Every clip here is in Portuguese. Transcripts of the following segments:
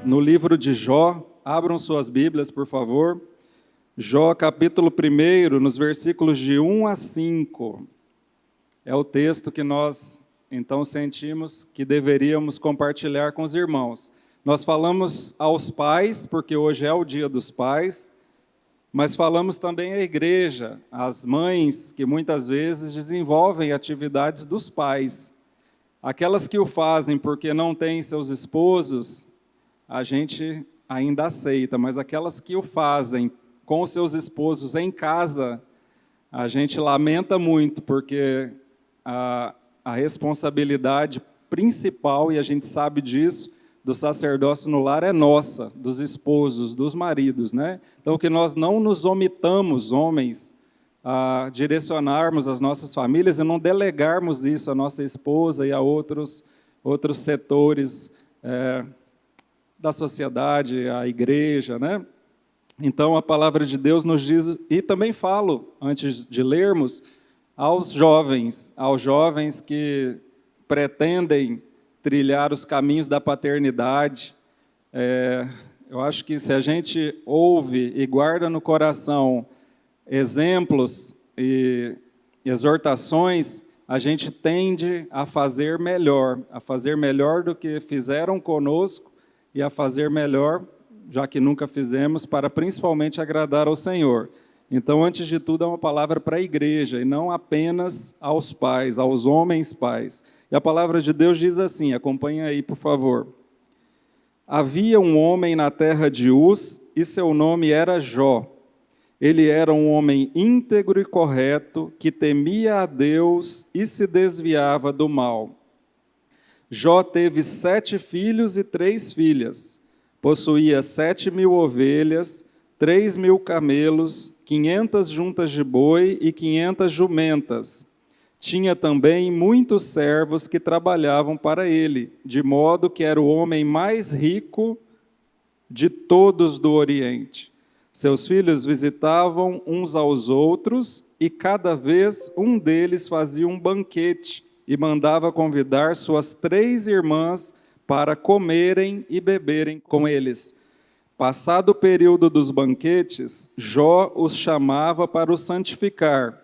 no livro de Jó. Abram suas Bíblias, por favor. Jó, capítulo 1, nos versículos de 1 a 5. É o texto que nós, então, sentimos que deveríamos compartilhar com os irmãos. Nós falamos aos pais, porque hoje é o dia dos pais, mas falamos também à igreja, às mães que muitas vezes desenvolvem atividades dos pais. Aquelas que o fazem porque não têm seus esposos, a gente ainda aceita, mas aquelas que o fazem com seus esposos em casa, a gente lamenta muito, porque a responsabilidade principal, e a gente sabe disso, do sacerdócio no lar é nossa, dos esposos, dos maridos, né? Então, que nós não nos omitamos, homens, a direcionarmos as nossas famílias e não delegarmos isso à nossa esposa e a outros setores da sociedade, à igreja, né? Então, a palavra de Deus nos diz, e também falo, antes de lermos, aos jovens que pretendem trilhar os caminhos da paternidade. Eu acho que se a gente ouve e guarda no coração exemplos e exortações, a gente tende a fazer melhor do que fizeram conosco e a fazer melhor, já que nunca fizemos, para principalmente agradar ao Senhor. Então, antes de tudo, é uma palavra para a igreja, e não apenas aos pais, aos homens pais. E a palavra de Deus diz assim, acompanha aí, por favor. Havia um homem na terra de Uz, e seu nome era Jó. Ele era um homem íntegro e correto, que temia a Deus e se desviava do mal. Jó teve 7 filhos e 3 filhas. Possuía 7.000 ovelhas, 3.000 camelos, 500 juntas de boi e 500 jumentas. Tinha também muitos servos que trabalhavam para ele, de modo que era o homem mais rico de todos do Oriente. Seus filhos visitavam uns aos outros, e cada vez um deles fazia um banquete e mandava convidar suas 3 irmãs para comerem e beberem com eles. Passado o período dos banquetes, Jó os chamava para os santificar.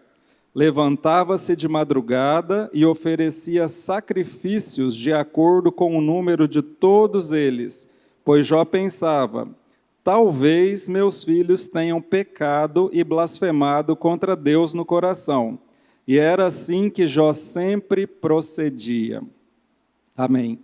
Levantava-se de madrugada e oferecia sacrifícios de acordo com o número de todos eles, pois Jó pensava, talvez meus filhos tenham pecado e blasfemado contra Deus no coração. E era assim que Jó sempre procedia. Amém.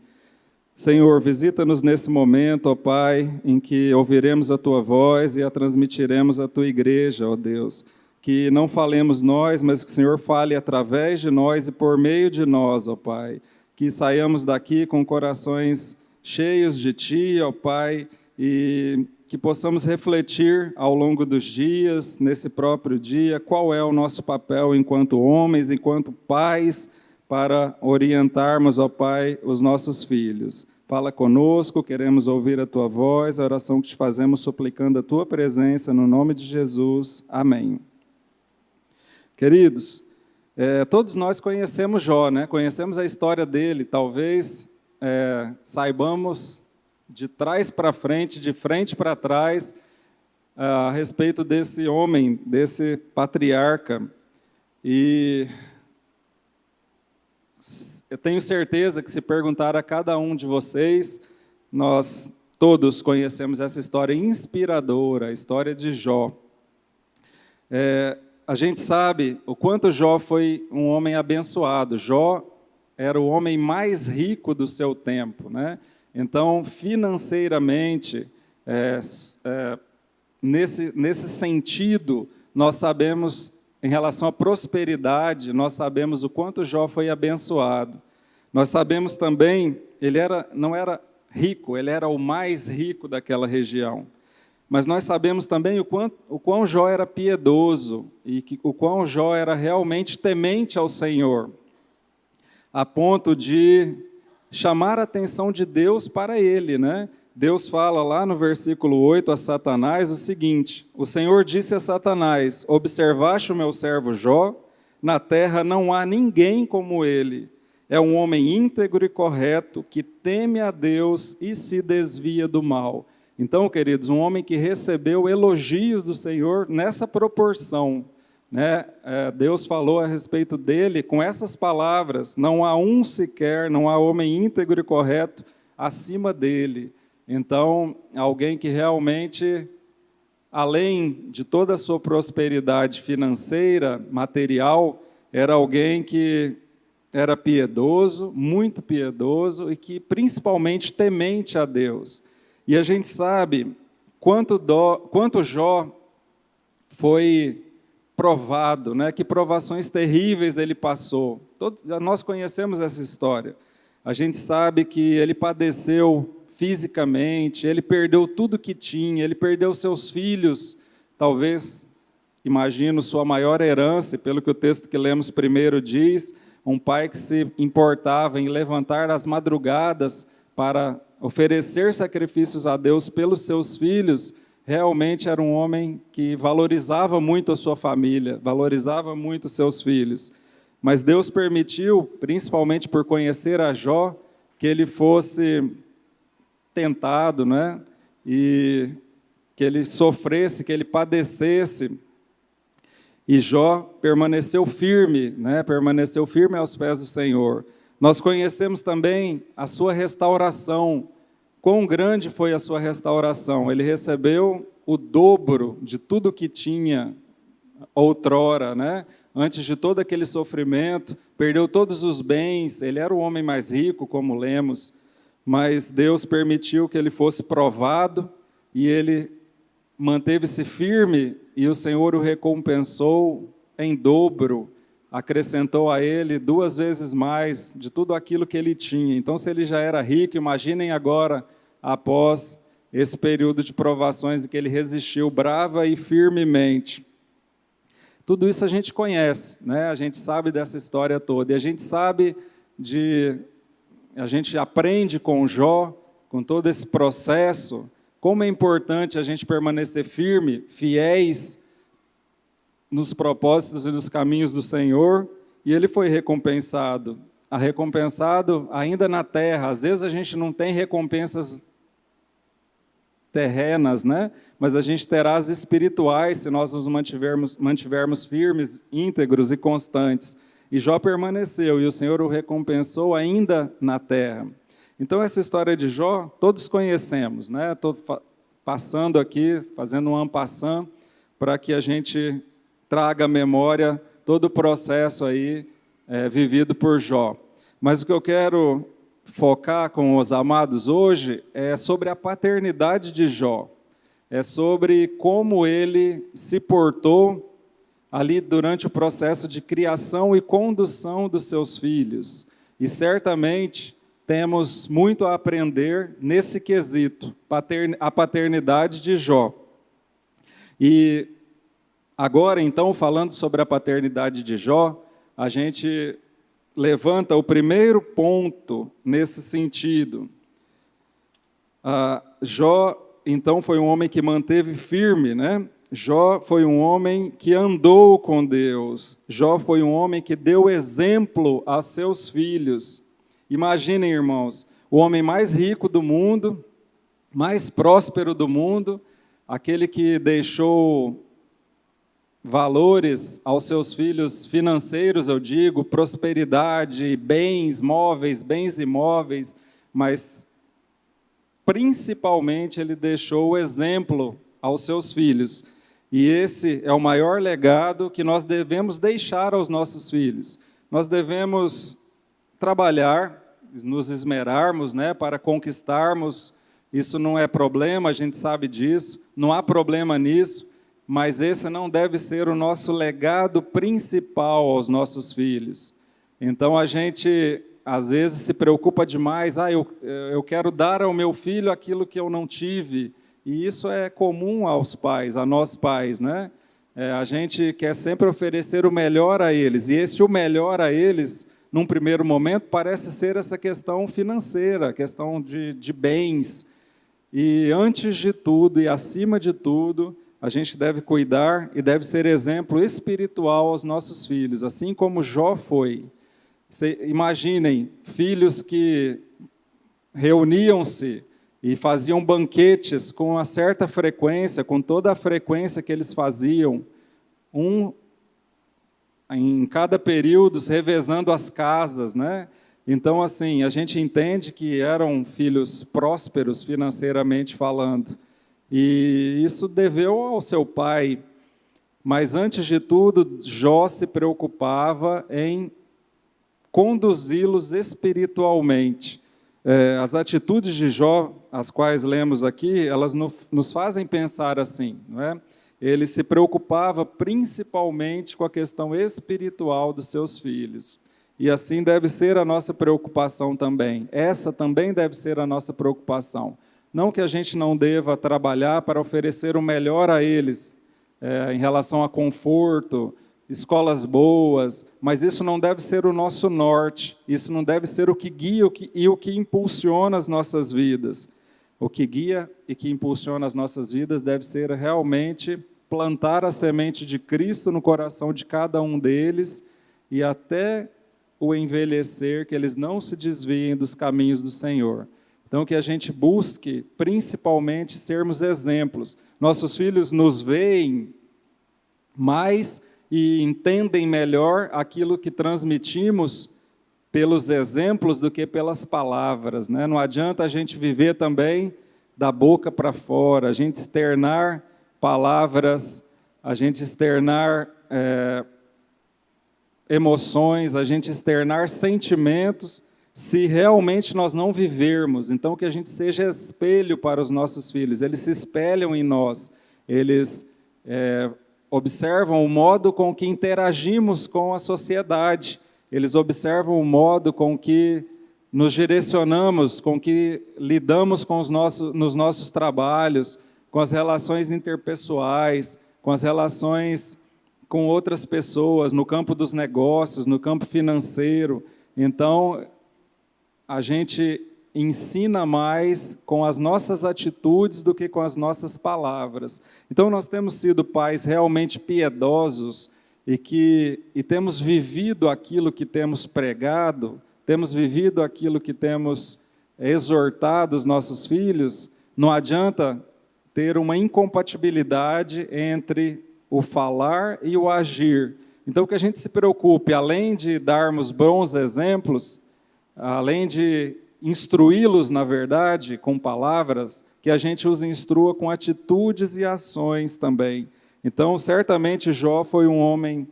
Senhor, visita-nos nesse momento, ó Pai, em que ouviremos a Tua voz e a transmitiremos à Tua igreja, ó Deus. Que não falemos nós, mas que o Senhor fale através de nós e por meio de nós, ó Pai. Que saiamos daqui com corações cheios de Ti, ó Pai, e que possamos refletir ao longo dos dias, nesse próprio dia, qual é o nosso papel enquanto homens, enquanto pais, para orientarmos, ó Pai, os nossos filhos. Fala conosco, queremos ouvir a Tua voz, a oração que te fazemos suplicando a Tua presença, no nome de Jesus. Amém. Queridos, todos nós conhecemos Jó, né? Conhecemos a história dele, talvez saibamos de trás para frente, de frente para trás, a respeito desse homem, desse patriarca. E eu tenho certeza que se perguntar a cada um de vocês, nós todos conhecemos essa história inspiradora, a história de Jó. A gente sabe o quanto Jó foi um homem abençoado. Jó era o homem mais rico do seu tempo, né? Então, financeiramente, nesse sentido, nós sabemos, em relação à prosperidade, nós sabemos o quanto Jó foi abençoado. Nós sabemos também, ele não era rico, ele era o mais rico daquela região. Mas nós sabemos também o quão Jó era piedoso e o quão Jó era realmente temente ao Senhor, a ponto de chamar a atenção de Deus para ele, né? Deus fala lá no versículo 8 a Satanás o seguinte, o Senhor disse a Satanás, observaste o meu servo Jó? Na terra não há ninguém como ele, é um homem íntegro e correto, que teme a Deus e se desvia do mal. Então, queridos, um homem que recebeu elogios do Senhor nessa proporção, né? Deus falou a respeito dele com essas palavras: não há um sequer, não há homem íntegro e correto acima dele. Então, alguém que realmente, além de toda a sua prosperidade financeira, material, era alguém que era piedoso, muito piedoso, e que principalmente temente a Deus. E a gente sabe quanto Jó foi provado, né? Que provações terríveis ele passou. Nós conhecemos essa história. A gente sabe que ele padeceu fisicamente, ele perdeu tudo que tinha, ele perdeu seus filhos, talvez, imagino, sua maior herança, pelo que o texto que lemos primeiro diz, um pai que se importava em levantar às madrugadas para oferecer sacrifícios a Deus pelos seus filhos, realmente era um homem que valorizava muito a sua família, valorizava muito os seus filhos. Mas Deus permitiu, principalmente por conhecer a Jó, que ele fosse tentado, né? E que ele sofresse, que ele padecesse. E Jó permaneceu firme, né? Permaneceu firme aos pés do Senhor. Nós conhecemos também a sua restauração. Quão grande foi a sua restauração? Ele recebeu o dobro de tudo que tinha outrora, né? Antes de todo aquele sofrimento, perdeu todos os bens, ele era o homem mais rico, como lemos, mas Deus permitiu que ele fosse provado e ele manteve-se firme e o Senhor o recompensou em dobro, acrescentou a ele 2 vezes mais de tudo aquilo que ele tinha. Então, se ele já era rico, imaginem agora, após esse período de provações em que ele resistiu brava e firmemente. Tudo isso a gente conhece, né? A gente sabe dessa história toda, e a gente aprende com Jó, com todo esse processo, como é importante a gente permanecer firme, fiéis nos propósitos e nos caminhos do Senhor, e ele foi recompensado. Recompensado ainda na terra. Às vezes a gente não tem recompensas terrenas, né? Mas a gente terá as espirituais se nós nos mantivermos firmes, íntegros e constantes. E Jó permaneceu, e o Senhor o recompensou ainda na terra. Então, essa história de Jó, todos conhecemos, né? Estou passando aqui, fazendo um en passant, para que a gente traga à memória todo o processo aí vivido por Jó. Mas o que eu quero focar com os amados hoje é sobre a paternidade de Jó. É sobre como ele se portou ali durante o processo de criação e condução dos seus filhos. E certamente temos muito a aprender nesse quesito, a paternidade de Jó. E agora, então, falando sobre a paternidade de Jó, a gente levanta o primeiro ponto nesse sentido. Jó, então, foi um homem que manteve firme, né? Jó foi um homem que andou com Deus. Jó foi um homem que deu exemplo a seus filhos. Imaginem, irmãos, o homem mais rico do mundo, mais próspero do mundo, aquele que deixou valores aos seus filhos financeiros, eu digo, prosperidade, bens móveis, bens imóveis, mas principalmente ele deixou o exemplo aos seus filhos. E esse é o maior legado que nós devemos deixar aos nossos filhos. Nós devemos trabalhar, nos esmerarmos, né, para conquistarmos. Isso não é problema, a gente sabe disso, não há problema nisso, mas esse não deve ser o nosso legado principal aos nossos filhos. Então, a gente, às vezes, se preocupa demais, eu quero dar ao meu filho aquilo que eu não tive, e isso é comum aos pais, a nós pais, né? A gente quer sempre oferecer o melhor a eles, e esse o melhor a eles, num primeiro momento, parece ser essa questão financeira, questão de bens. E antes de tudo e acima de tudo, a gente deve cuidar e deve ser exemplo espiritual aos nossos filhos, assim como Jó foi. Imaginem, filhos que reuniam-se e faziam banquetes com uma certa frequência, com toda a frequência que eles faziam, em cada período, revezando as casas, né? Então, assim, a gente entende que eram filhos prósperos financeiramente falando, e isso deveu ao seu pai. Mas, antes de tudo, Jó se preocupava em conduzi-los espiritualmente. As atitudes de Jó, as quais lemos aqui, elas nos fazem pensar assim, não é? Ele se preocupava principalmente com a questão espiritual dos seus filhos. E assim deve ser a nossa preocupação também. Essa também deve ser a nossa preocupação. Não que a gente não deva trabalhar para oferecer o melhor a eles, em relação a conforto, escolas boas, mas isso não deve ser o nosso norte, isso não deve ser o que guia e o que impulsiona as nossas vidas. O que guia e que impulsiona as nossas vidas deve ser realmente plantar a semente de Cristo no coração de cada um deles e até o envelhecer, que eles não se desviem dos caminhos do Senhor. Então, que a gente busque, principalmente, sermos exemplos. Nossos filhos nos veem mais e entendem melhor aquilo que transmitimos pelos exemplos do que pelas palavras, né? Não adianta a gente viver também da boca para fora, a gente externar palavras, a gente externar emoções, a gente externar sentimentos, se realmente nós não vivermos. Então, que a gente seja espelho para os nossos filhos, eles se espelham em nós, eles observam o modo com que interagimos com a sociedade, eles observam o modo com que nos direcionamos, com que lidamos com nos nossos trabalhos, com as relações interpessoais, com as relações com outras pessoas, no campo dos negócios, no campo financeiro. Então, a gente ensina mais com as nossas atitudes do que com as nossas palavras. Então, nós temos sido pais realmente piedosos e temos vivido aquilo que temos pregado, temos vivido aquilo que temos exortado os nossos filhos. Não adianta ter uma incompatibilidade entre o falar e o agir. Então, que a gente se preocupe, além de darmos bons exemplos, além de instruí-los, na verdade, com palavras, que a gente os instrua com atitudes e ações também. Então, certamente, Jó foi um homem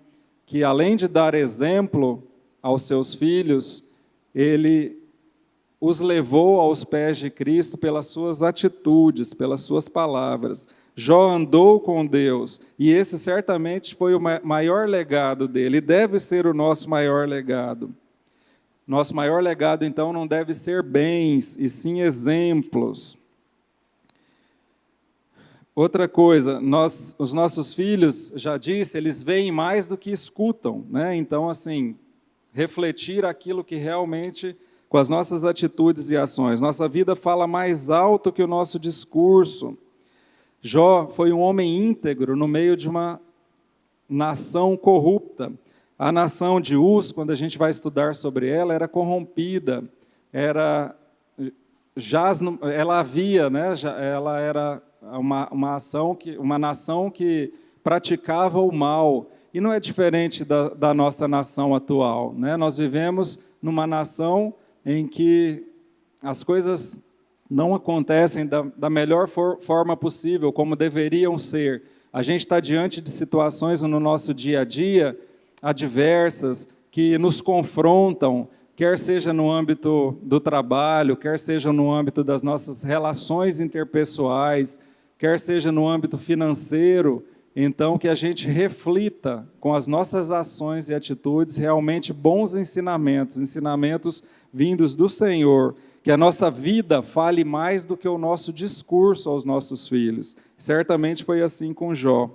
que, além de dar exemplo aos seus filhos, ele os levou aos pés de Cristo pelas suas atitudes, pelas suas palavras. Jó andou com Deus, e esse certamente foi o maior legado dele, e deve ser o nosso maior legado. Nosso maior legado, então, não deve ser bens, e sim exemplos. Outra coisa, os nossos filhos, já disse, eles veem mais do que escutam, né? Então, assim, refletir aquilo que realmente, com as nossas atitudes e ações. Nossa vida fala mais alto que o nosso discurso. Jó foi um homem íntegro no meio de uma nação corrupta. A nação de Uz, quando a gente vai estudar sobre ela, era corrompida, ela era uma nação que praticava o mal, e não é diferente da nossa nação atual, né? Nós vivemos numa nação em que as coisas não acontecem da melhor forma possível, como deveriam ser. A gente está diante de situações no nosso dia a dia, adversas, que nos confrontam, quer seja no âmbito do trabalho, quer seja no âmbito das nossas relações interpessoais, quer seja no âmbito financeiro. Então, que a gente reflita com as nossas ações e atitudes realmente bons ensinamentos vindos do Senhor, que a nossa vida fale mais do que o nosso discurso aos nossos filhos. Certamente foi assim com Jó.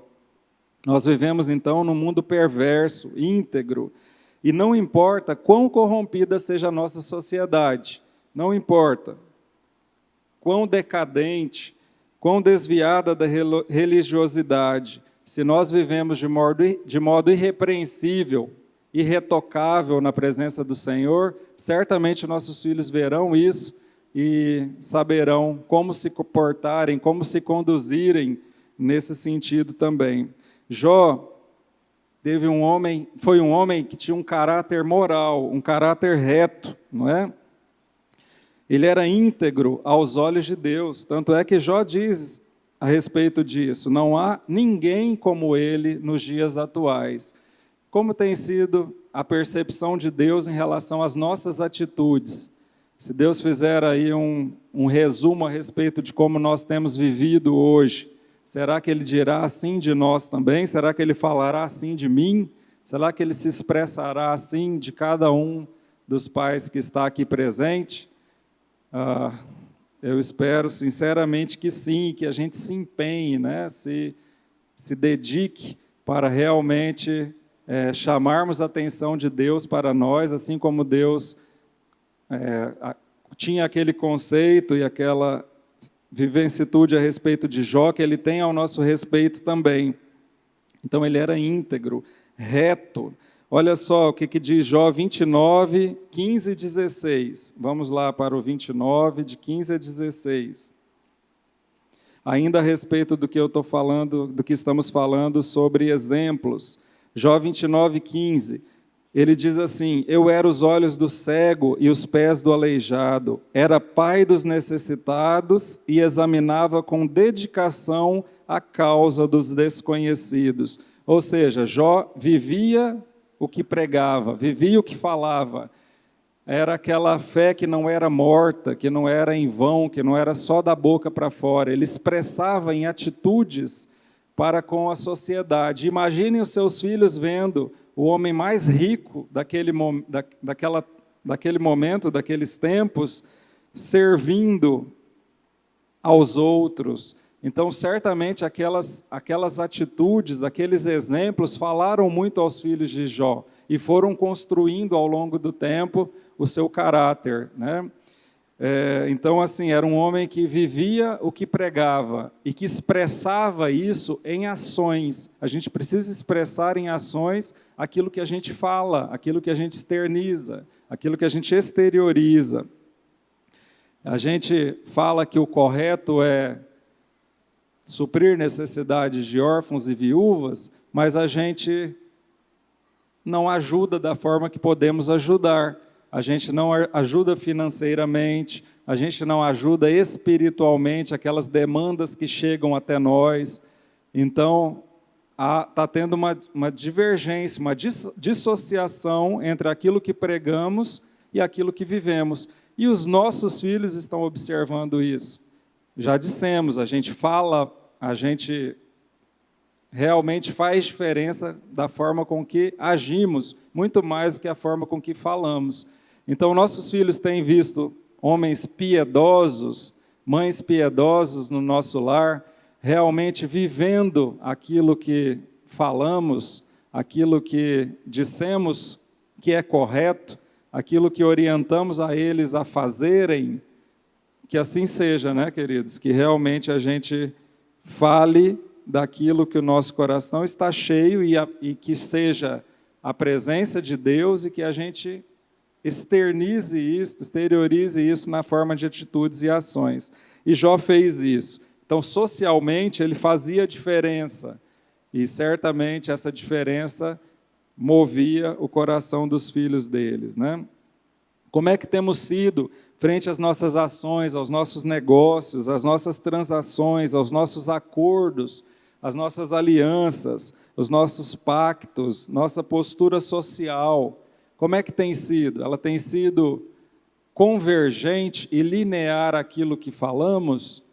Nós vivemos, então, num mundo perverso, íntegro, e não importa quão corrompida seja a nossa sociedade, não importa quão decadente, quão desviada da religiosidade, se nós vivemos de modo irrepreensível, irretocável na presença do Senhor, certamente nossos filhos verão isso e saberão como se comportarem, como se conduzirem nesse sentido também. Jó foi um homem que tinha um caráter moral, um caráter reto, não é? Ele era íntegro aos olhos de Deus, tanto é que Jó diz a respeito disso: não há ninguém como ele nos dias atuais. Como tem sido a percepção de Deus em relação às nossas atitudes? Se Deus fizer aí um resumo a respeito de como nós temos vivido hoje, será que Ele dirá assim de nós também? Será que Ele falará assim de mim? Será que Ele se expressará assim de cada um dos pais que está aqui presente? Eu espero sinceramente que sim, que a gente se empenhe, né? se dedique para realmente chamarmos a atenção de Deus para nós, assim como Deus tinha aquele conceito e aquela vivencitude a respeito de Jó, que ele tem ao nosso respeito também. Então ele era íntegro, reto. Olha só o que diz Jó 29, 15 e 16. Vamos lá para o 29, de 15 a 16. Ainda a respeito do que eu estou falando, do que estamos falando sobre exemplos. Jó 29, 15. Ele diz assim: eu era os olhos do cego e os pés do aleijado, era pai dos necessitados e examinava com dedicação a causa dos desconhecidos. Ou seja, Jó vivia o que pregava, vivia o que falava. Era aquela fé que não era morta, que não era em vão, que não era só da boca para fora. Ele expressava em atitudes para com a sociedade. Imaginem os seus filhos vendo o homem mais rico daquele momento, daqueles tempos, servindo aos outros. Então, certamente, aquelas atitudes, aqueles exemplos falaram muito aos filhos de Jó e foram construindo ao longo do tempo o seu caráter, né? Então, assim, era um homem que vivia o que pregava e que expressava isso em ações. A gente precisa expressar em ações aquilo que a gente fala, aquilo que a gente externiza, aquilo que a gente exterioriza. A gente fala que o correto é suprir necessidades de órfãos e viúvas, mas a gente não ajuda da forma que podemos ajudar. A gente não ajuda financeiramente, a gente não ajuda espiritualmente aquelas demandas que chegam até nós. Então, está tendo uma divergência, uma dissociação entre aquilo que pregamos e aquilo que vivemos. E os nossos filhos estão observando isso. Já dissemos, a gente fala, a gente realmente faz diferença da forma com que agimos, muito mais do que a forma com que falamos. Então, nossos filhos têm visto homens piedosos, mães piedosas no nosso lar, realmente vivendo aquilo que falamos, aquilo que dissemos que é correto, aquilo que orientamos a eles a fazerem, que assim seja, né, queridos? Que realmente a gente fale daquilo que o nosso coração está cheio e que seja a presença de Deus e que a gente exteriorize isso na forma de atitudes e ações. E Jó fez isso. Então, socialmente, ele fazia diferença. E certamente essa diferença movia o coração dos filhos deles, né? Como é que temos sido frente às nossas ações, aos nossos negócios, às nossas transações, aos nossos acordos, às nossas alianças, os nossos pactos, nossa postura social? Como é que tem sido? Ela tem sido convergente e linear aquilo que falamos?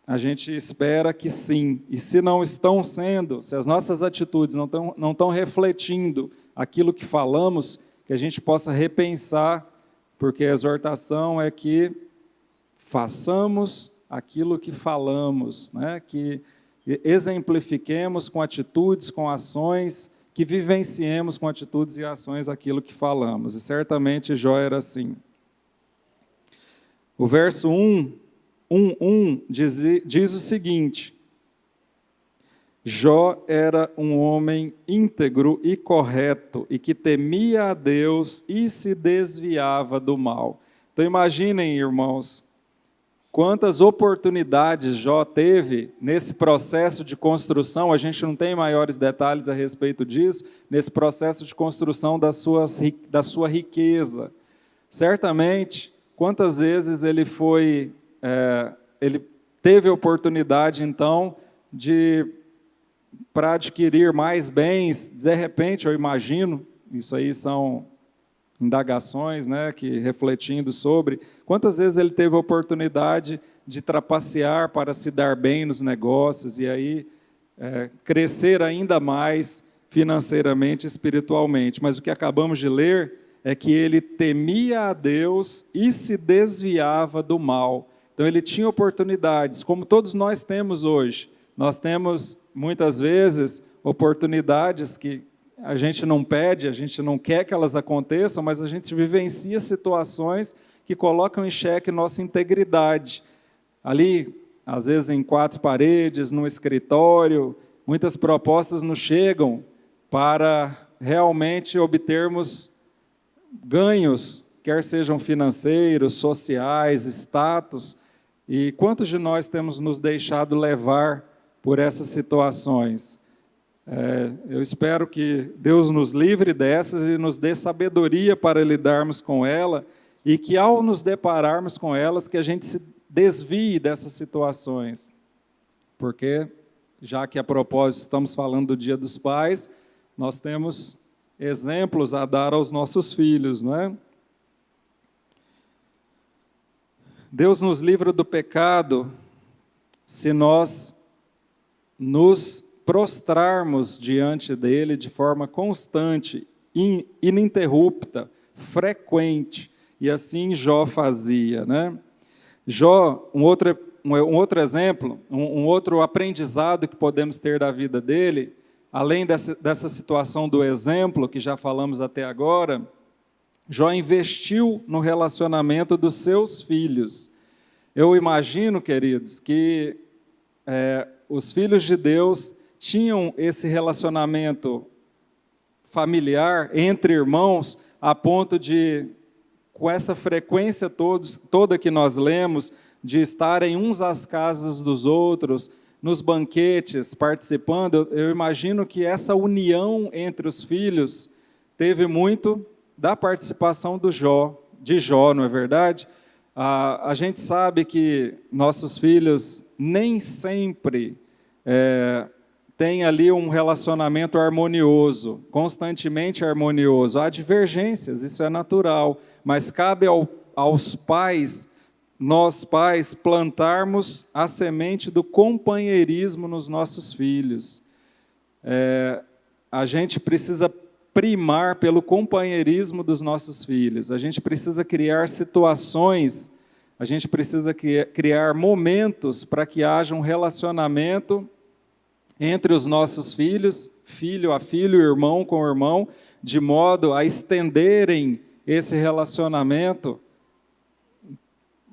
A gente espera que sim. E se não estão sendo, se as nossas atitudes não estão refletindo aquilo que falamos, que a gente possa repensar, porque a exortação é que façamos aquilo que falamos, né? Que exemplifiquemos com atitudes, com ações, que vivenciemos com atitudes e ações aquilo que falamos. E certamente Jó era assim. O verso 1 diz o seguinte: Jó era um homem íntegro e correto, e que temia a Deus e se desviava do mal. Então imaginem, irmãos, quantas oportunidades Jó teve nesse processo de construção. A gente não tem maiores detalhes a respeito disso, nesse processo de construção da sua riqueza. Certamente, quantas vezes ele teve a oportunidade, então, para adquirir mais bens. De repente, eu imagino, isso aí são indagações, né, que refletindo sobre, quantas vezes ele teve a oportunidade de trapacear para se dar bem nos negócios e aí crescer ainda mais financeiramente e espiritualmente. Mas o que acabamos de ler é que ele temia a Deus e se desviava do mal. Então ele tinha oportunidades, como todos nós temos hoje. Nós temos, muitas vezes, oportunidades que a gente não pede, a gente não quer que elas aconteçam, mas a gente vivencia situações que colocam em xeque nossa integridade. Ali, às vezes em 4 paredes, no escritório, muitas propostas nos chegam para realmente obtermos ganhos, quer sejam financeiros, sociais, status. E quantos de nós temos nos deixado levar por essas situações? Eu espero que Deus nos livre dessas e nos dê sabedoria para lidarmos com ela, e que ao nos depararmos com elas, que a gente se desvie dessas situações. Porque, já que a propósito estamos falando do Dia dos Pais, nós temos exemplos a dar aos nossos filhos, não é? Deus nos livra do pecado se nós nos prostrarmos diante dele de forma constante, ininterrupta, frequente, e assim Jó fazia, né? Jó, um outro exemplo, um outro aprendizado que podemos ter da vida dele, além dessa situação do exemplo que já falamos até agora, Jó investiu no relacionamento dos seus filhos. Eu imagino, queridos, que os filhos de Deus tinham esse relacionamento familiar entre irmãos, a ponto de, com essa frequência toda que nós lemos, de estarem uns às casas dos outros, nos banquetes, participando. Eu imagino que essa união entre os filhos teve muito da participação de Jó, não é verdade? A gente sabe que nossos filhos nem sempre têm ali um relacionamento harmonioso, constantemente harmonioso. Há divergências, isso é natural, mas cabe aos pais, nós pais, plantarmos a semente do companheirismo nos nossos filhos. A gente precisa primar pelo companheirismo dos nossos filhos, a gente precisa criar situações, a gente precisa criar momentos para que haja um relacionamento entre os nossos filhos, filho a filho, irmão com irmão, de modo a estenderem esse relacionamento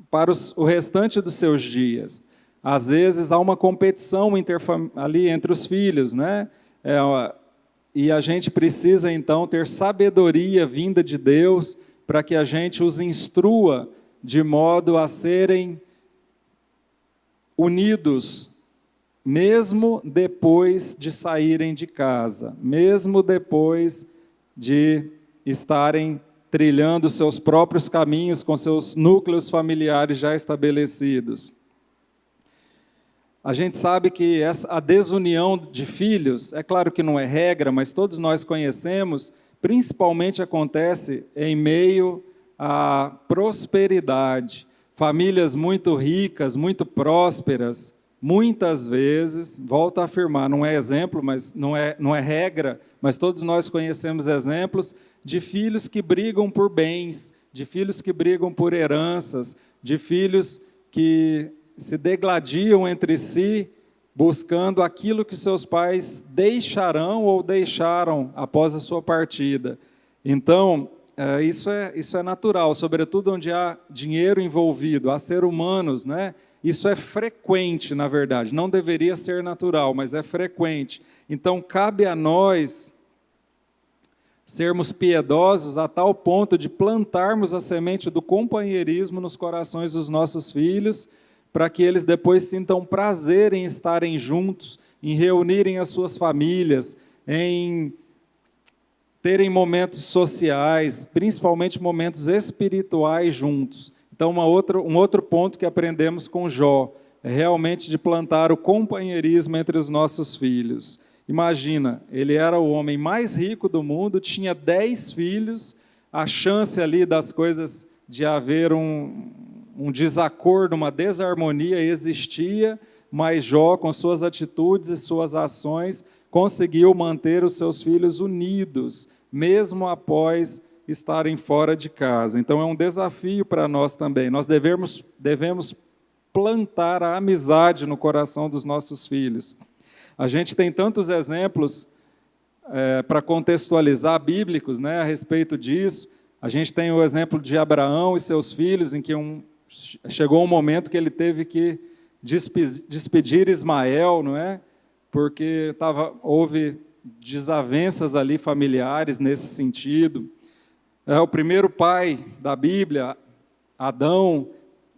para o restante dos seus dias. Às vezes há uma competição ali entre os filhos, né? E a gente precisa, então, ter sabedoria vinda de Deus para que a gente os instrua de modo a serem unidos, mesmo depois de saírem de casa, mesmo depois de estarem trilhando seus próprios caminhos com seus núcleos familiares já estabelecidos. A gente sabe que a desunião de filhos, é claro que não é regra, mas todos nós conhecemos, principalmente acontece em meio à prosperidade. Famílias muito ricas, muito prósperas, muitas vezes, volto a afirmar, não é exemplo, mas não é regra, mas todos nós conhecemos exemplos de filhos que brigam por bens, de filhos que brigam por heranças, de filhos que se degladiam entre si, buscando aquilo que seus pais deixarão ou deixaram após a sua partida. Então, isso é natural, sobretudo onde há dinheiro envolvido, há seres humanos, né, Isso é frequente, na verdade, não deveria ser natural, mas é frequente. Então, cabe a nós sermos piedosos a tal ponto de plantarmos a semente do companheirismo nos corações dos nossos filhos, para que eles depois sintam prazer em estarem juntos, em reunirem as suas famílias, em terem momentos sociais, principalmente momentos espirituais juntos. Então, um outro ponto que aprendemos com Jó é realmente de plantar o companheirismo entre os nossos filhos. Imagina, ele era o homem mais rico do mundo, tinha 10 filhos, a chance ali das coisas de haver um desacordo, uma desarmonia existia, mas Jó, com suas atitudes e suas ações, conseguiu manter os seus filhos unidos, mesmo após estarem fora de casa. Então é um desafio para nós também. Nós devemos plantar a amizade no coração dos nossos filhos. A gente tem tantos exemplos para contextualizar bíblicos, né, a respeito disso. A gente tem o exemplo de Abraão e seus filhos, em que chegou um momento que ele teve que despedir Ismael, não é? Porque houve desavenças ali familiares nesse sentido. O primeiro pai da Bíblia, Adão,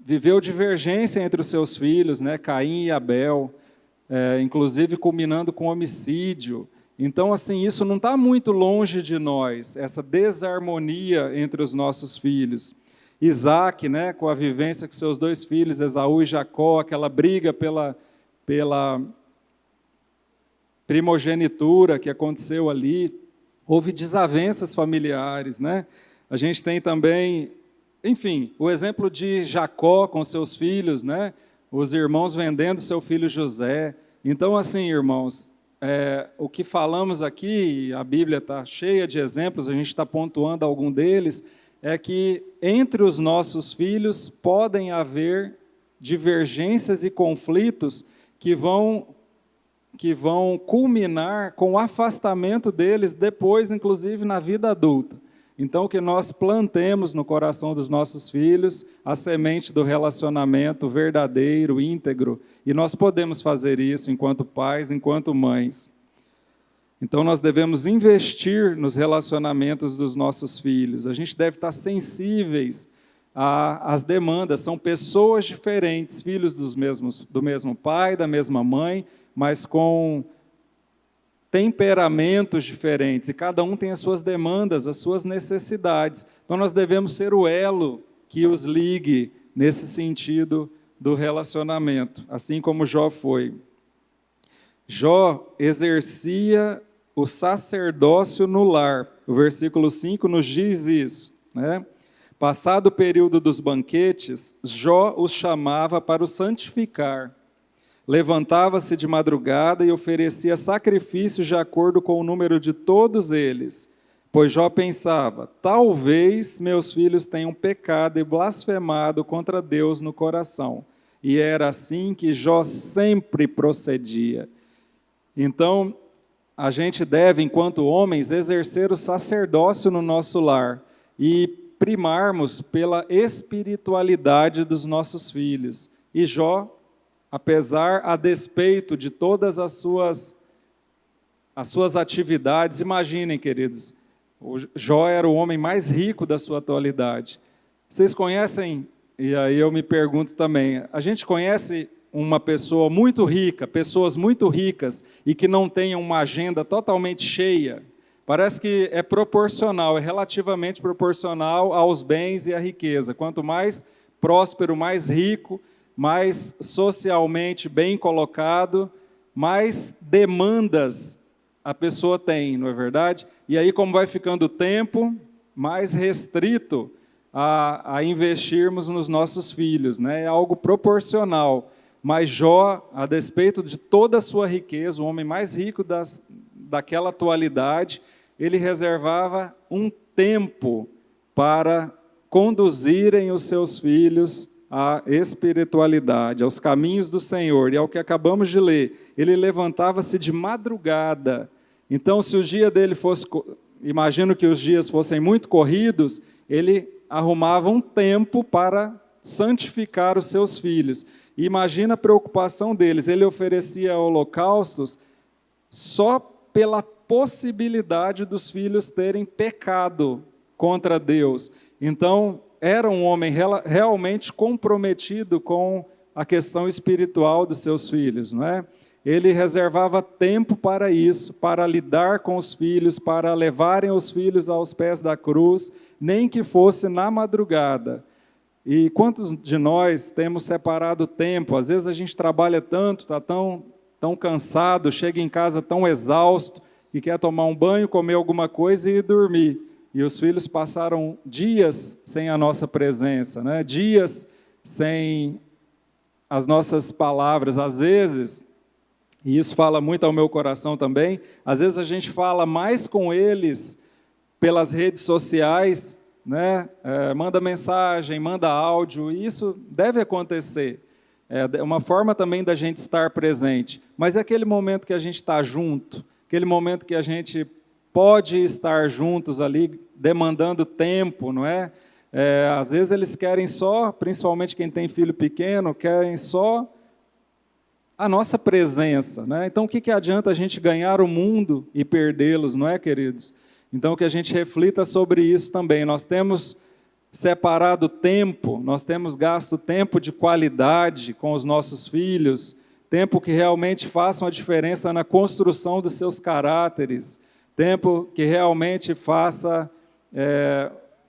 viveu divergência entre os seus filhos, né? Caim e Abel, inclusive culminando com homicídio. Então, assim, isso não está muito longe de nós, essa desarmonia entre os nossos filhos. Isaac, né, com a vivência com seus 2 filhos, Esaú e Jacó, aquela briga pela primogenitura que aconteceu ali, houve desavenças familiares, né? A gente tem também, enfim, o exemplo de Jacó com seus filhos, né? Os irmãos vendendo seu filho José. Então, assim, irmãos, o que falamos aqui, a Bíblia está cheia de exemplos, a gente está pontuando algum deles, é que entre os nossos filhos podem haver divergências e conflitos que vão culminar com o afastamento deles depois, inclusive, na vida adulta. Então, que nós plantemos no coração dos nossos filhos a semente do relacionamento verdadeiro, íntegro, e nós podemos fazer isso enquanto pais, enquanto mães. Então, nós devemos investir nos relacionamentos dos nossos filhos. A gente deve estar sensíveis às demandas. São pessoas diferentes, filhos do mesmo pai, da mesma mãe, mas com temperamentos diferentes, e cada um tem as suas demandas, as suas necessidades. Então, nós devemos ser o elo que os ligue nesse sentido do relacionamento, assim como Jó foi. Jó exercia o sacerdócio no lar. O versículo 5 nos diz isso, né? Passado o período dos banquetes, Jó os chamava para o santificar. Levantava-se de madrugada e oferecia sacrifícios de acordo com o número de todos eles. Pois Jó pensava, talvez meus filhos tenham pecado e blasfemado contra Deus no coração. E era assim que Jó sempre procedia. Então, a gente deve, enquanto homens, exercer o sacerdócio no nosso lar e primarmos pela espiritualidade dos nossos filhos. E Jó, a despeito de todas as suas atividades, imaginem, queridos, o Jó era o homem mais rico da sua atualidade. Vocês conhecem, e aí eu me pergunto também, a gente conhece uma pessoa muito rica, pessoas muito ricas, e que não tenham uma agenda totalmente cheia? Parece que é proporcional, é relativamente proporcional aos bens e à riqueza. Quanto mais próspero, mais rico, mais socialmente bem colocado, mais demandas a pessoa tem, não é verdade? E aí, como vai ficando o tempo, mais restrito a investirmos nos nossos filhos, né? É algo proporcional. Mas Jó, a despeito de toda a sua riqueza, o homem mais rico daquela atualidade, ele reservava um tempo para conduzirem os seus filhos à espiritualidade, aos caminhos do Senhor. E ao que acabamos de ler, ele levantava-se de madrugada. Então, se o dia dele fosse, imagino que os dias fossem muito corridos, ele arrumava um tempo para santificar os seus filhos. E imagina a preocupação deles, ele oferecia holocaustos só pela possibilidade dos filhos terem pecado contra Deus. Então, era um homem realmente comprometido com a questão espiritual dos seus filhos, não é? Ele reservava tempo para isso, para lidar com os filhos, para levarem os filhos aos pés da cruz, nem que fosse na madrugada. E quantos de nós temos separado tempo? Às vezes a gente trabalha tanto, está tão cansado, chega em casa tão exausto, que quer tomar um banho, comer alguma coisa e dormir. E os filhos passaram dias sem a nossa presença, né? Dias sem as nossas palavras. Às vezes, e isso fala muito ao meu coração também, às vezes a gente fala mais com eles pelas redes sociais, né? Manda mensagem, manda áudio, e isso deve acontecer. É uma forma também da gente estar presente. Mas é aquele momento que a gente está junto, aquele momento que a gente pode estar juntos ali, demandando tempo, não é? Às vezes eles querem só, principalmente quem tem filho pequeno, querem só a nossa presença, né? Então, o que adianta a gente ganhar o mundo e perdê-los, não é, queridos? Então, que a gente reflita sobre isso também. Nós temos separado tempo, nós temos gasto tempo de qualidade com os nossos filhos, tempo que realmente faça uma diferença na construção dos seus caráteres, tempo que realmente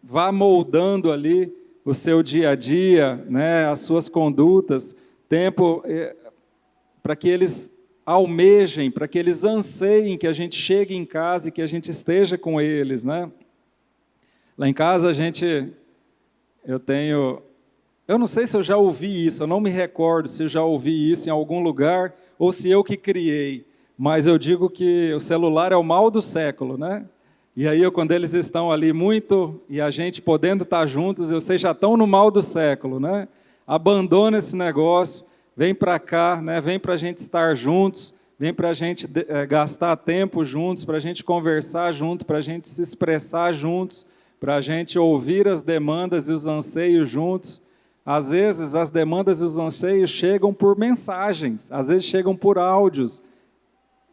vá moldando ali o seu dia a dia, né, as suas condutas, tempo para que eles almejem, para que eles anseiem que a gente chegue em casa e que a gente esteja com eles, né? Lá em casa eu não sei se eu já ouvi isso, eu não me recordo se eu já ouvi isso em algum lugar ou se eu que criei, mas eu digo que o celular é o mal do século, né? E aí, quando eles estão ali muito, e a gente podendo estar juntos, eu sei, já estão no mal do século, né? Abandona esse negócio, vem para cá, né? Vem para a gente estar juntos, vem para a gente gastar tempo juntos, para a gente conversar junto, para a gente se expressar juntos, para a gente ouvir as demandas e os anseios juntos. Às vezes, as demandas e os anseios chegam por mensagens, às vezes chegam por áudios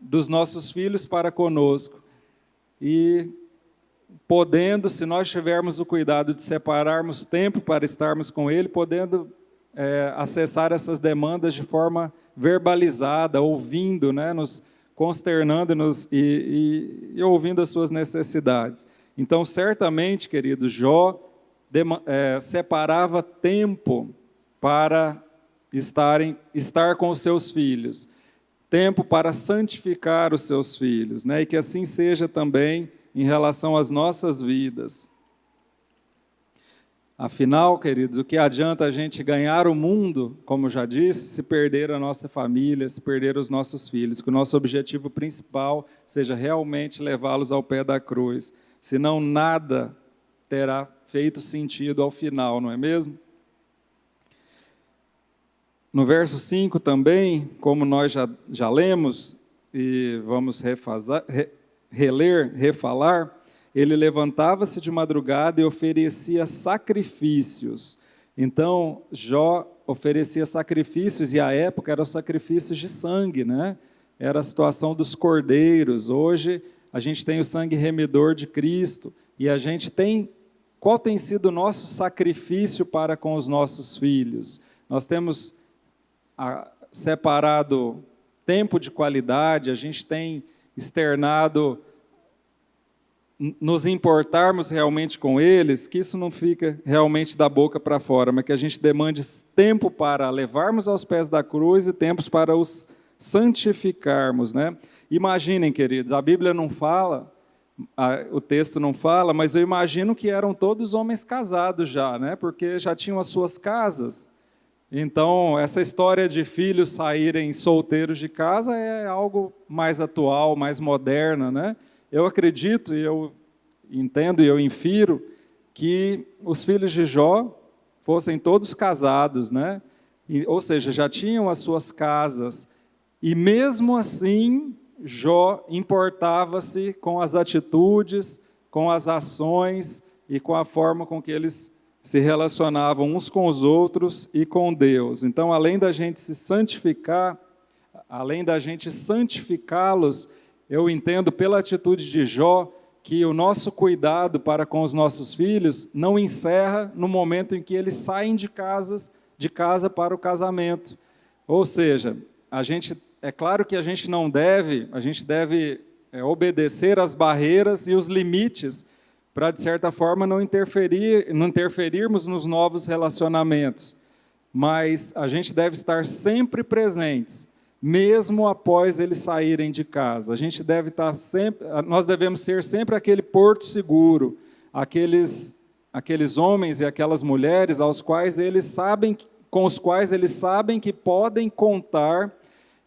dos nossos filhos para conosco. E podendo, se nós tivermos o cuidado de separarmos tempo para estarmos com ele, podendo acessar essas demandas de forma verbalizada, ouvindo, né, nos consternando e ouvindo as suas necessidades. Então, certamente, querido, Jó separava tempo para estar com os seus filhos, tempo para santificar os seus filhos, né? E que assim seja também em relação às nossas vidas. Afinal, queridos, o que adianta a gente ganhar o mundo, como eu já disse, se perder a nossa família, se perder os nossos filhos, que o nosso objetivo principal seja realmente levá-los ao pé da cruz, senão nada terá feito sentido ao final, não é mesmo? No verso 5 também, como nós já lemos, e vamos refalar, ele levantava-se de madrugada e oferecia sacrifícios. Então, Jó oferecia sacrifícios, e à época eram sacrifícios de sangue, né? Era a situação dos cordeiros. Hoje, a gente tem o sangue remidor de Cristo, e a gente tem... Qual tem sido o nosso sacrifício para com os nossos filhos? Nós temos separado tempo de qualidade, a gente tem externado, nos importarmos realmente com eles, que isso não fica realmente da boca para fora, mas que a gente demande tempo para levarmos aos pés da cruz e tempos para os santificarmos, né? Imaginem, queridos, a Bíblia não fala, o texto não fala, mas eu imagino que eram todos homens casados já, né? Porque já tinham as suas casas. Então, essa história de filhos saírem solteiros de casa é algo mais atual, mais moderna, né? Eu acredito, e eu entendo e eu infiro, que os filhos de Jó fossem todos casados, né? Ou seja, já tinham as suas casas, e mesmo assim, Jó importava-se com as atitudes, com as ações e com a forma com que eles se relacionavam uns com os outros e com Deus. Então, além da gente se santificar, além da gente santificá-los, eu entendo pela atitude de Jó que o nosso cuidado para com os nossos filhos não encerra no momento em que eles saem de casa para o casamento. Ou seja, é claro que a gente deve obedecer às barreiras e os limites para, de certa forma, não interferirmos nos novos relacionamentos. Mas a gente deve estar sempre presentes, mesmo após eles saírem de casa. Nós devemos ser sempre aquele porto seguro, aqueles homens e aquelas mulheres com os quais eles sabem que podem contar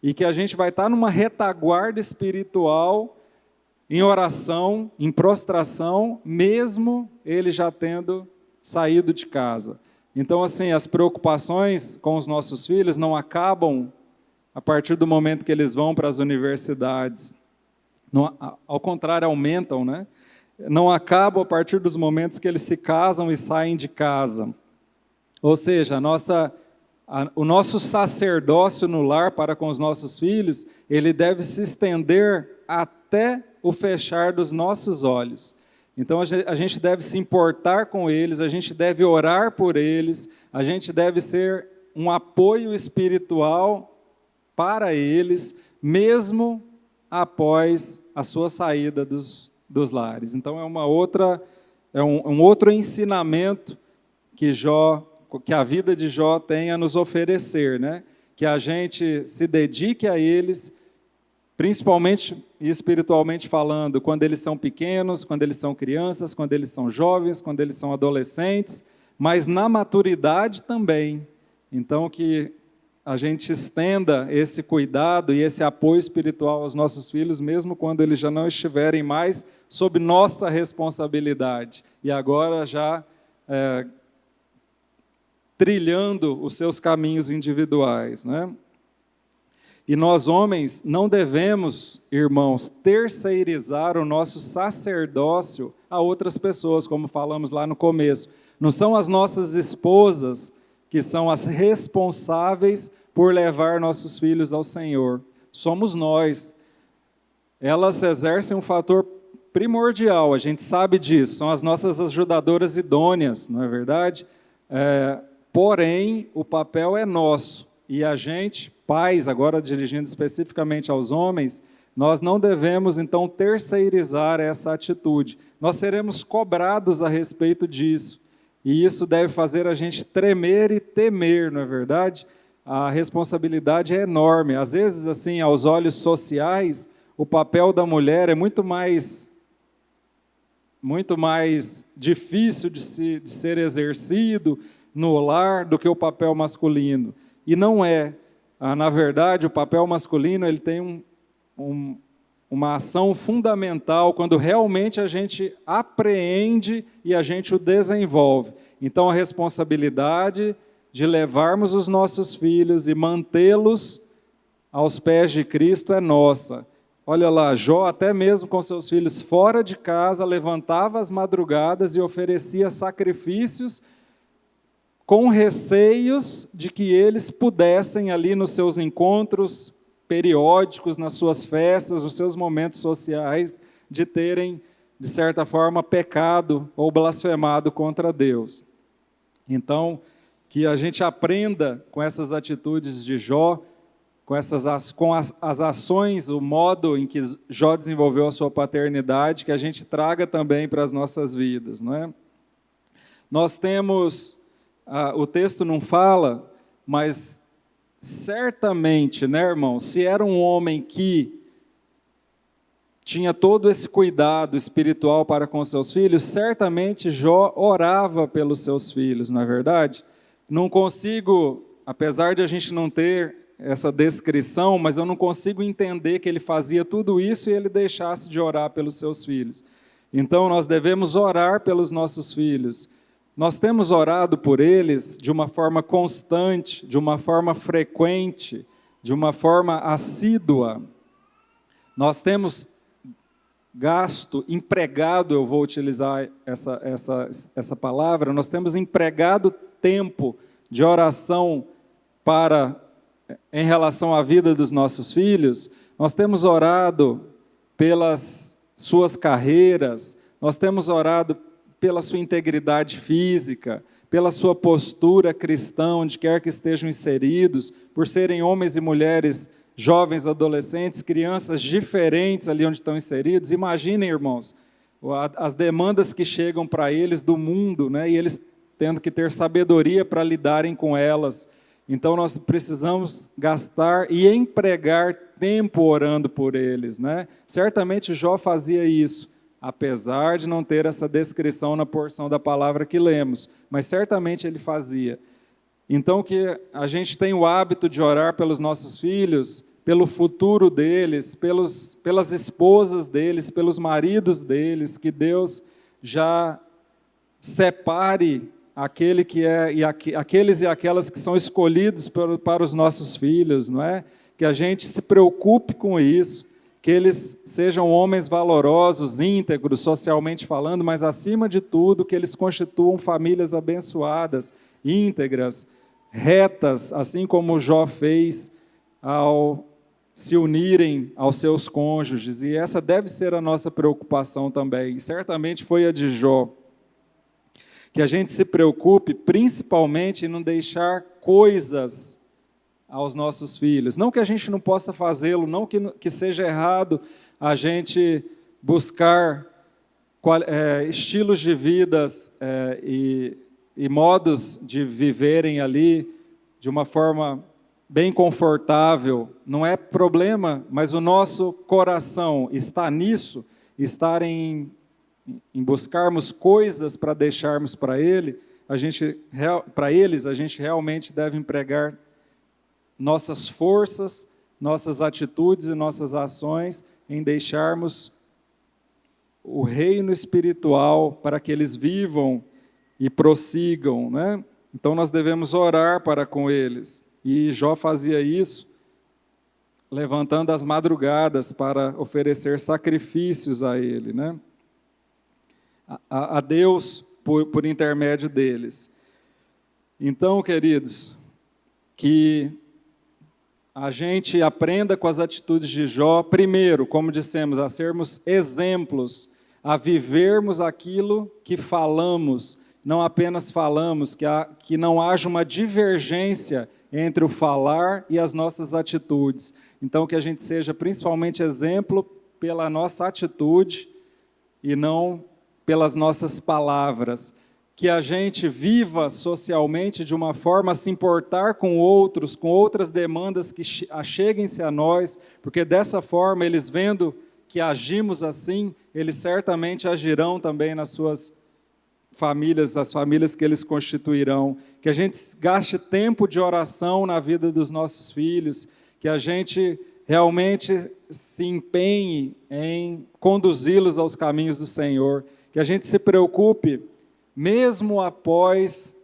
e que a gente vai estar numa retaguarda espiritual, em oração, em prostração, mesmo ele já tendo saído de casa. Então, assim, as preocupações com os nossos filhos não acabam a partir do momento que eles vão para as universidades. Não, ao contrário, aumentam, né? Não acabam a partir dos momentos que eles se casam e saem de casa. Ou seja, o nosso sacerdócio no lar para com os nossos filhos, ele deve se estender até o fechar dos nossos olhos. Então, a gente deve se importar com eles, a gente deve orar por eles, a gente deve ser um apoio espiritual para eles, mesmo após a sua saída dos lares. Então, é um outro ensinamento que a vida de Jó tem a nos oferecer, né? Que a gente se dedique a eles, principalmente e espiritualmente falando, quando eles são pequenos, quando eles são crianças, quando eles são jovens, quando eles são adolescentes, mas na maturidade também. Então, que a gente estenda esse cuidado e esse apoio espiritual aos nossos filhos, mesmo quando eles já não estiverem mais sob nossa responsabilidade. E agora já trilhando os seus caminhos individuais, né? E nós, homens, não devemos, irmãos, terceirizar o nosso sacerdócio a outras pessoas, como falamos lá no começo. Não são as nossas esposas que são as responsáveis por levar nossos filhos ao Senhor. Somos nós. Elas exercem um fator primordial, a gente sabe disso, são as nossas ajudadoras idôneas, não é verdade? Porém, o papel é nosso, e a gente, pais, agora dirigindo especificamente aos homens, nós não devemos, então, terceirizar essa atitude. Nós seremos cobrados a respeito disso, e isso deve fazer a gente tremer e temer, não é verdade? A responsabilidade é enorme. Às vezes, assim, aos olhos sociais, o papel da mulher é muito mais difícil de ser exercido no lar do que o papel masculino. E não é. Na verdade, o papel masculino ele tem uma ação fundamental quando realmente a gente apreende e a gente o desenvolve. Então, a responsabilidade de levarmos os nossos filhos e mantê-los aos pés de Cristo é nossa. Olha lá, Jó, até mesmo com seus filhos fora de casa, levantava as madrugadas e oferecia sacrifícios com receios de que eles pudessem ali nos seus encontros periódicos, nas suas festas, nos seus momentos sociais, de terem, de certa forma, pecado ou blasfemado contra Deus. Então, que a gente aprenda com essas atitudes de Jó, com as ações, o modo em que Jó desenvolveu a sua paternidade, que a gente traga também para as nossas vidas, não é? Nós temos, o texto não fala, mas certamente, né, irmão, se era um homem que tinha todo esse cuidado espiritual para com seus filhos, certamente Jó orava pelos seus filhos, não é verdade? Não consigo, apesar de a gente não ter essa descrição, mas eu não consigo entender que ele fazia tudo isso e ele deixasse de orar pelos seus filhos. Então, nós devemos orar pelos nossos filhos. Nós temos orado por eles de uma forma constante, de uma forma frequente, de uma forma assídua. Nós temos gasto, empregado, eu vou utilizar essa palavra, nós temos empregado tempo de oração em relação à vida dos nossos filhos, nós temos orado pelas suas carreiras, nós temos orado pela sua integridade física, pela sua postura cristã, onde quer que estejam inseridos, por serem homens e mulheres, jovens, adolescentes, crianças diferentes ali onde estão inseridos. Imaginem, irmãos, as demandas que chegam para eles do mundo, né? E eles tendo que ter sabedoria para lidarem com elas. Então, nós precisamos gastar e empregar tempo orando por eles, né? Certamente Jó fazia isso, apesar de não ter essa descrição na porção da palavra que lemos, mas certamente ele fazia. Então, que a gente tenha o hábito de orar pelos nossos filhos, pelo futuro deles, pelas esposas deles, pelos maridos deles, que Deus já separe aquele que é, aqueles e aquelas que são escolhidos para os nossos filhos, não é? Que a gente se preocupe com isso, que eles sejam homens valorosos, íntegros, socialmente falando, mas acima de tudo, que eles constituam famílias abençoadas, íntegras, retas, assim como Jó fez ao se unirem aos seus cônjuges, e essa deve ser a nossa preocupação também, e certamente foi a de Jó. Que a gente se preocupe principalmente em não deixar coisas aos nossos filhos. Não que a gente não possa fazê-lo, não que seja errado a gente buscar estilos de vidas e modos de viverem ali de uma forma bem confortável. Não é problema, mas o nosso coração está nisso, estar em buscarmos coisas para deixarmos para eles, a gente realmente deve empregar nossas forças, nossas atitudes e nossas ações em deixarmos o reino espiritual para que eles vivam e prossigam, né? Então nós devemos orar para com eles. E Jó fazia isso, levantando as madrugadas para oferecer sacrifícios a ele, né? A Deus por intermédio deles. Então, queridos, que a gente aprenda com as atitudes de Jó, primeiro, como dissemos, a sermos exemplos, a vivermos aquilo que falamos, não apenas falamos, que não haja uma divergência entre o falar e as nossas atitudes. Então, que a gente seja principalmente exemplo pela nossa atitude e não pelas nossas palavras, que a gente viva socialmente de uma forma a se importar com outros, com outras demandas que acheguem-se a nós, porque dessa forma, eles vendo que agimos assim, eles certamente agirão também nas suas famílias, as famílias que eles constituirão, que a gente gaste tempo de oração na vida dos nossos filhos, que a gente realmente se empenhe em conduzi-los aos caminhos do Senhor, que a gente se preocupe, mesmo após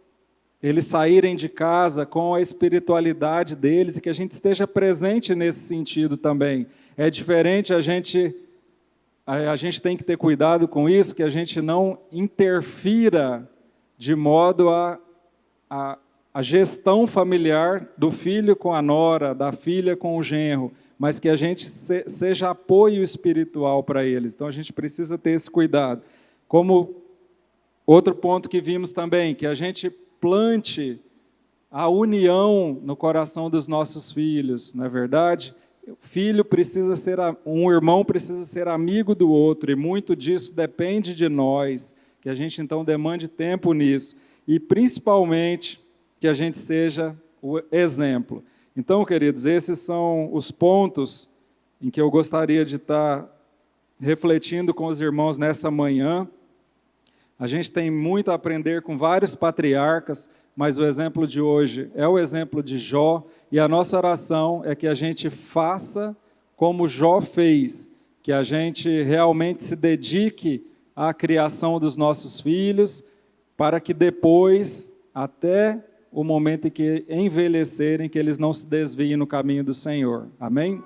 eles saírem de casa, com a espiritualidade deles, e que a gente esteja presente nesse sentido também. É diferente, a gente tem que ter cuidado com isso, que a gente não interfira de modo a gestão familiar do filho com a nora, da filha com o genro, mas que a gente seja apoio espiritual para eles. Então a gente precisa ter esse cuidado. Como outro ponto que vimos também, que a gente plante a união no coração dos nossos filhos, não é verdade? Um irmão precisa ser amigo do outro, e muito disso depende de nós, que a gente então demande tempo nisso, e principalmente que a gente seja o exemplo. Então, queridos, esses são os pontos em que eu gostaria de estar refletindo com os irmãos nessa manhã. A gente tem muito a aprender com vários patriarcas, mas o exemplo de hoje é o exemplo de Jó, e a nossa oração é que a gente faça como Jó fez, que a gente realmente se dedique à criação dos nossos filhos, para que depois, até o momento em que envelhecerem, que eles não se desviem no caminho do Senhor. Amém?